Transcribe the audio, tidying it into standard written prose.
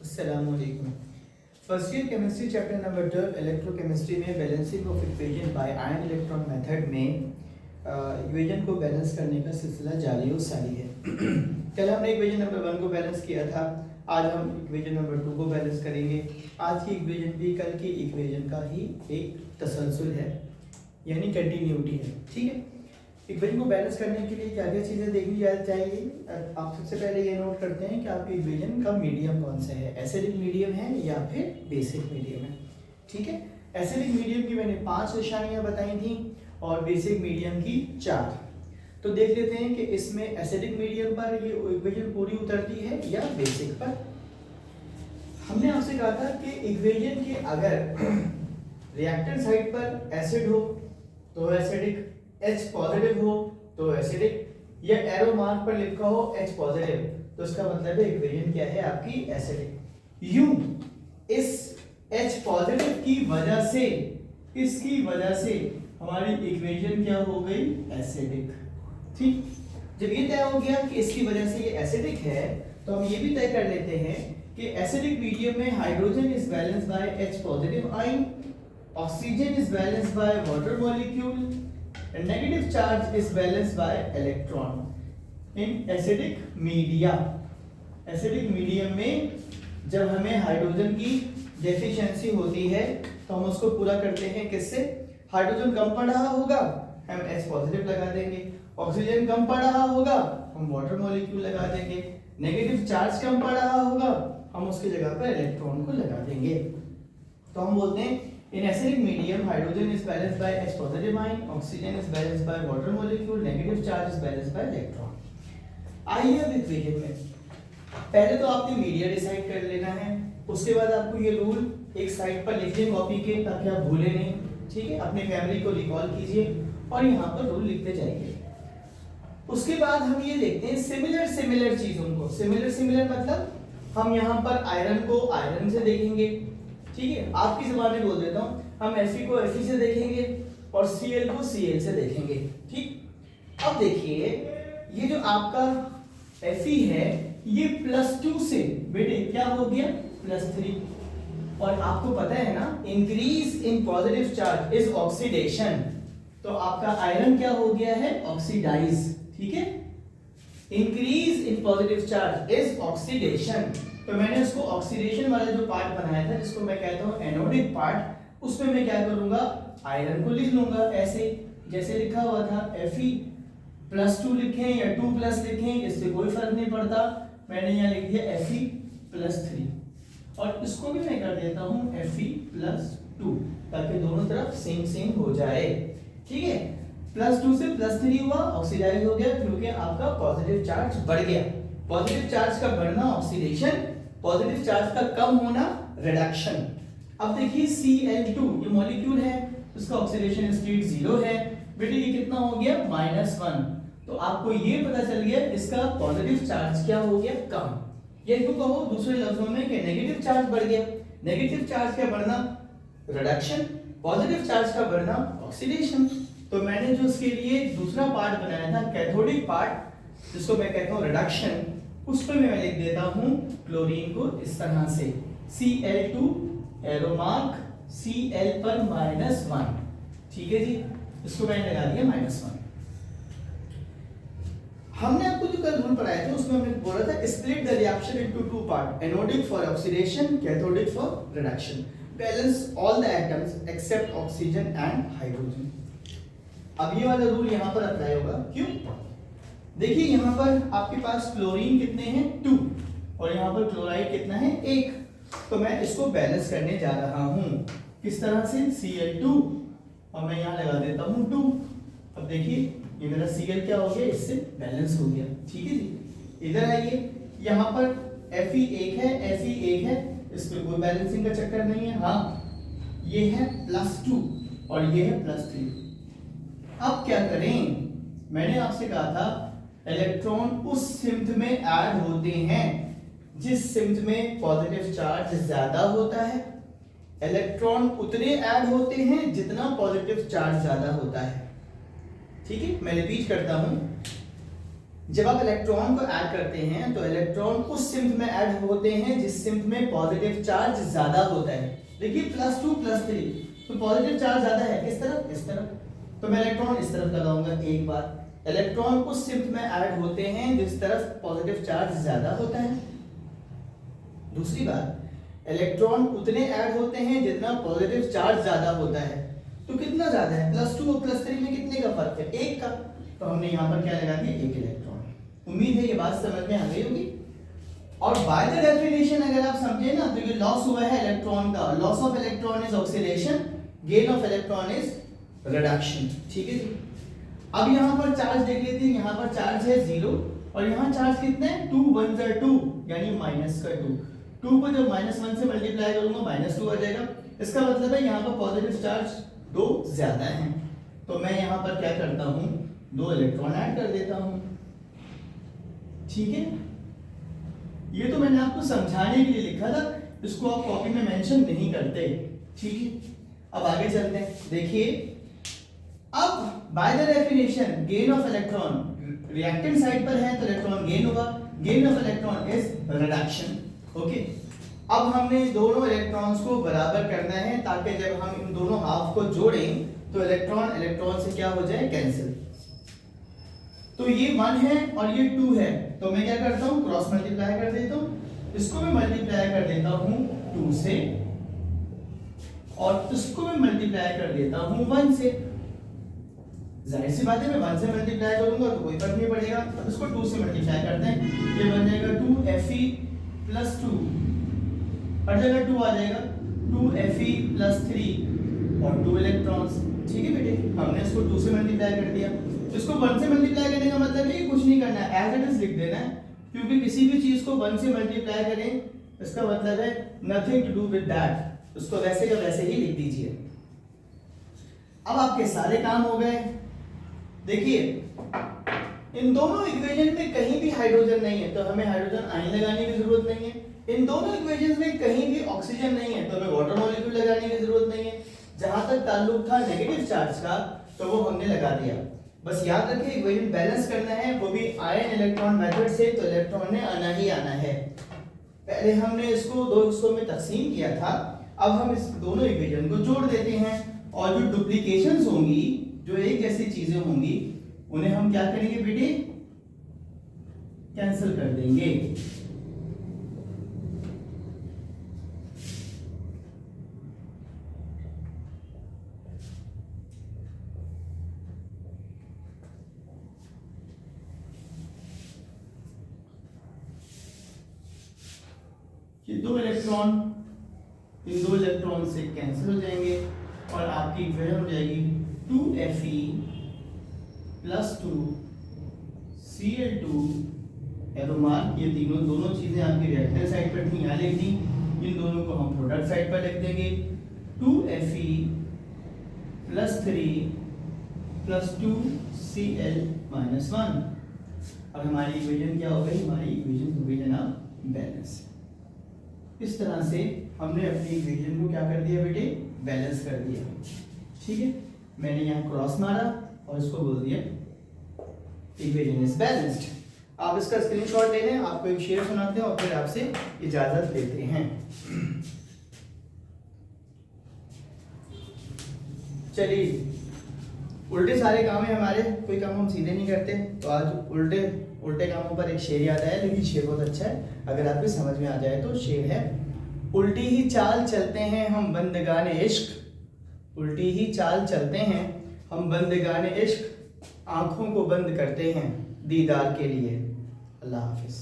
अस्सलामुअलैकुम। First year chemistry chapter number 12 electrochemistry में balancing of equation by ion electron method में equation को balance करने का सिलसिला जारी और सारी है। कल हमने इक्वेशन नंबर 1 को बैलेंस किया था, आज हम इक्वेशन नंबर 2 को बैलेंस करेंगे। आज की इक्वेशन भी कल की इक्वेशन का ही एक तसलसल है, यानी कंटिन्यूटी है। ठीक है, इक्वेशन को बैलेंस करने के लिए क्या क्या चीज़ें देखनी चाहिए। आप सबसे पहले ये नोट करते हैं कि आपके इक्वेशन का मीडियम कौन सा है, एसिडिक मीडियम है या फिर बेसिक मीडियम है। ठीक है, एसिडिक मीडियम की मैंने 5 निशानियां बताई थी और बेसिक मीडियम की 4। तो देख लेते हैं कि इसमें एसिडिक मीडियम पर ये इक्वेशन पूरी उतरती है या बेसिक पर। हमने आपसे कहा था कि इक्वेशन के अगर रिएक्टेंट साइड पर एसिड हो तो एसिडिक, H पॉजिटिव हो तो एसिडिक, या एरो मार्क पर लिखा हो H पॉजिटिव तो इसका मतलब है इक्वेशन क्या है आपकी एसिडिक। यूं इस H पॉजिटिव की वजह से, इसकी वजह से हमारी इक्वेशन क्या हो गई एसिडिक। ठीक, जब ये तय हो गया कि इसकी वजह से ये एसिडिक है तो हम ये भी तय कर लेते हैं कि एसिडिक मीडियम में hydrogen is balanced bye H positive ion, oxygen is balanced by water molecule, negative charge is balanced by electron in acidic media। acidic medium में जब हमें हाइड्रोजन की डेफिशिएंसी होती है तो हम उसको पूरा करते हैं किससे। हाइड्रोजन कम पड़ रहा होगा हम H पॉजिटिव लगा देंगे, ऑक्सीजन कम पड़ रहा होगा हम वाटर मॉलिक्यूल लगा देंगे, नेगेटिव चार्ज कम पड़ रहा होगा हम उसकी जगह पर इलेक्ट्रॉन को लगा देंगे। तो हम बोलते हैं in acidic medium hydrogen is balanced by H positive ion, oxygen is balanced by water molecule, negative charge is balanced by electron। आइए अब इक्वेशन में पहले तो आपने मीडिया डिसाइड कर लेना है, उसके बाद आपको ये रूल एक साइड पर लिखिए कॉपी के ताकि आप भूले नहीं। ठीक है, अपने मेमोरी को रिकॉल कीजिए और यहाँ पर रूल लिखते जाइए। उसके बाद हम ये देखते हैं सिमिलर चीजों को। सिमिलर मतलब हम यहाँ पर आयरन को आयरन से देखेंगे। ठीक है, आपकी जुबान में बोल देता हूं, हम Fe को Fe से देखेंगे और Cl को Cl से देखेंगे। ठीक, अब देखिए ये जो आपका Fe है ये +2 से बेटे क्या हो गया +3। और आपको पता है ना increase in positive charge is oxidation, तो आपका आयरन क्या हो गया है ऑक्सीडाइज। ठीक है, increase in positive charge is oxidation, तो मैंने उसको ऑक्सीडेशन वाला जो पार्ट बनाया था जिसको मैं कहता हूं एनोडिक पार्ट, उसमें मैं क्या करूंगा आयरन को लिख लूंगा ऐसे जैसे लिखा हुआ था Fe +2 लिखें या 2+ लिखें इससे कोई फर्क नहीं पड़ता। मैंने यहाँ लिख दिया Fe +3 और इसको भी मैं कर देता हूं Fe +2 ताकि दोनों तरफ सेम हो जाए। ठीक है, +2 से +3 हुआ, ऑक्सीडाइज हो गया क्योंकि आपका पॉजिटिव चार्ज बढ़ गया। पॉजिटिव चार्ज का बढ़ना ऑक्सीडेशन, पॉजिटिव चार्ज का कम होना रिडक्शन। अब देखिए Cl2 ये मॉलिक्यूल है, इसका ऑक्सीडेशन स्टेट 0 है। बेटे ये कितना हो गया -1, तो आपको ये पता चल गया इसका पॉजिटिव चार्ज क्या हो गया कम। ये क्यों कहो दूसरे लफ्जों में कि नेगेटिव चार्ज बढ़ गया। नेगेटिव चार्ज का बढ़ना रिडक्शन, पॉजिटिव चार्ज का बढ़ना ऑक्सीडेशन। तो मैंने जो इसके लिए दूसरा पार्ट बनाया था कैथोडिक पार्ट जिसको मैं कहता हूं रिडक्शन, उस पर मैं लिख देता हूं क्लोरीन को इस तरह से Cl2 एरो मार्क Cl पर -1। ठीक है जी, इसको मैंने लगा दिया -1। हमने आपको जो कल रूल पढ़ाया था उसमें हमने बोला था split the reaction into 2 part, anodic for oxidation, cathodic for reduction, balance all the atoms except oxygen and hydrogen. अब ये वाला रूल यहां पर अप्लाई होगा, क्यों? देखिए यहाँ पर आपके पास क्लोरीन कितने हैं 2 और यहाँ पर क्लोराइड कितना है 1, तो मैं इसको बैलेंस करने जा रहा हूँ किस तरह से Cl2 और मैं यहाँ लगा देता हूँ 2। अब देखिए ये मेरा Cl क्या हो गया इससे बैलेंस हो गया। ठीक है जी, इधर आइए यहाँ पर Fe 1 है, इस पर कोई बैलेंसिंग का चक्कर नहीं है। हाँ ये है +2 और ये है +3। अब क्या करें, मैंने आपसे कहा था इलेक्ट्रॉन उस सिम्थ में ऐड होते हैं जिस सिम्थ में पॉजिटिव चार्ज ज्यादा होता है, इलेक्ट्रॉन उतने ऐड होते हैं जितना पॉजिटिव चार्ज ज्यादा होता है। ठीक है, मैं रिपीट करता हूं, जब आप इलेक्ट्रॉन को ऐड करते हैं तो इलेक्ट्रॉन उस सिम्फ में ऐड होते हैं जिस सिम्फ में पॉजिटिव चार्ज ज्यादा होता है। देखिए +2 +3, तो पॉजिटिव चार्ज ज्यादा है किस तरफ, इस तरफ, तो मैं इलेक्ट्रॉन इस तरफ लगाऊंगा। एक बार इलेक्ट्रॉन उस सिम्फ में ऐड होते हैं जिस तरफ पॉजिटिव चार्ज ज्यादा होता है। दूसरी बात, इलेक्ट्रॉन उतने ऐड होते हैं जितना पॉजिटिव चार्ज ज्यादा होता है। तो कितना ज्यादा है, +2 और +3 में कितने का फर्क है, 1 का, तो हमने यहाँ पर क्या लगा दिया, 1 इलेक्ट्रॉन। उम्मीद है ये बात समझ में आ गई होगी। और बाय द डेफिनेशन अगर आप समझे ना, तो ये लॉस हुआ है इलेक्ट्रॉन का, loss of electron is oxidation, gain of electron is reduction. ठीक है जी। अब यहाँ पर चार्ज देख लेते हैं, यहाँ पर चार्ज है 0 और यहाँ चार्ज कितने हैं, 2 1 * 2 यानी -2। 2 को जब -1 से मल्टीप्लाई करूंगा -2 आ जाएगा। इसका मतलब है यहाँ पर पॉजिटिव चार्ज 2 ज्यादा है, तो मैं यहाँ पर क्या करता हूँ, 2 इलेक्ट्रॉन ऐड कर देता हूँ। ठीक है, ये तो मैंने आपको समझाने के लिए लिखा था, इसको आप कॉपी में मेंशन नहीं करते। ठीक है, अब आगे चलते हैं। देखिए, अब by the definition gain of electron, reactant side पर है तो इलेक्ट्रॉन गेन होगा, gain of electron is reduction. Okay, अब हमने दोनों इलेक्ट्रॉन्स को बराबर करना है ताकि जब हम इन दोनों हाफ को जोड़ें तो इलेक्ट्रॉन इलेक्ट्रॉन से क्या हो जाए, कैंसिल। तो ये 1 है और ये 2 है, तो मैं क्या करता हूं, क्रॉस मल्टीप्लाई कर देता हूं। इसको मैं मल्टीप्लाई कर देता हूं 2 से और इसको मैं मल्टीप्लाई कर देता हूं 1 से। जाहिर सी बात है, मैं 1 से मल्टीप्लाई करूंगा तो कोई फर्क नहीं पड़ेगा, तो इसको 2 से मल्टीप्लाई करते हैं, ये बन जाएगा 2Fe + 2, हर जगह 2 आ जाएगा, 2Fe + 3 और 2 इलेक्ट्रॉन्स। ठीक है बेटे, हमने इसको 2 से मल्टीप्लाई कर दिया। इसको 1 से मल्टीप्लाई करने का मतलब है कुछ नहीं करना है, एज इट इज लिख देना है, क्योंकि किसी भी चीज को 1 से मल्टीप्लाई करें इसका मतलब है nothing to do with that, उसको वैसे का वैसे ही लिख दीजिए। अब आपके सारे काम हो गए। देखिए, इन दोनों इक्वेशन में कहीं भी हाइड्रोजन नहीं है तो हमें हाइड्रोजन आयन लगाने की जरूरत नहीं है। इन दोनों इक्वेशन में कहीं भी ऑक्सीजन नहीं है तो हमें वाटर मॉलिक्यूल लगाने की जरूरत नहीं है। जहां तक ताल्लुक था नेगेटिव चार्ज का तो वो हमने लगा दिया। बस याद रखिए, इक्वेशन बैलेंस करना है, वो भी आयन इलेक्ट्रॉन मेथड से, तो इलेक्ट्रॉन ने आना ही आना है। पहले हमने इसको 2 हिस्सों में तकसीम किया था, अब हम इस दोनों इक्वेशन को जोड़ देते हैं और जो डुप्लीकेशंस होंगी, जो एक जैसी चीजें होंगी, उन्हें हम क्या करेंगे बेटे, कैंसिल कर देंगे। ये 2 इलेक्ट्रॉन इन 2 इलेक्ट्रॉन से कैंसिल हो जाएंगे और आपकी इक्वेशन हो जाएगी 2Fe + 2 Cl2 एरोमार। ये दोनों चीजें आपकी रिएक्टेंट साइड पर थी, यहाँ लिख दी, इन दोनों को हम प्रोडक्ट साइड पर लिख देंगे। 2Fe + 3 + 2 Cl-1। अब हमारी इक्वेशन क्या हो गई, हमारी इक्वेशन हो गई जनाब बैलेंस। इस तरह से हमने अपनी इक्वेशन को क्या कर दिया बेटे, बैलेंस कर दिया। ठीक है, मैंने यहाँ क्रॉस मारा और इसको बोल दिया इक्वेशन इज बैलेंस्ड। आप इसका स्क्रीनशॉट ले लें, आपको एक शेर सुनाते हैं और फिर आपसे इजाजत लेते हैं। चलिए, उल्टे सारे काम है हमारे, कोई काम हम सीधे नहीं करते, तो आज उल्टे कामों पर एक शेर याद आया, लेकिन शेर बहुत अच्छा है, अगर आपको समझ में आ जाए तो। शेर है, उल्टी ही चाल चलते हैं हम बंदगाने इश्क, उल्टी ही चाल चलते हैं हम बंदगाने इश्क, आंखों को बंद करते हैं दीदार के लिए। अल्लाह हाफिज।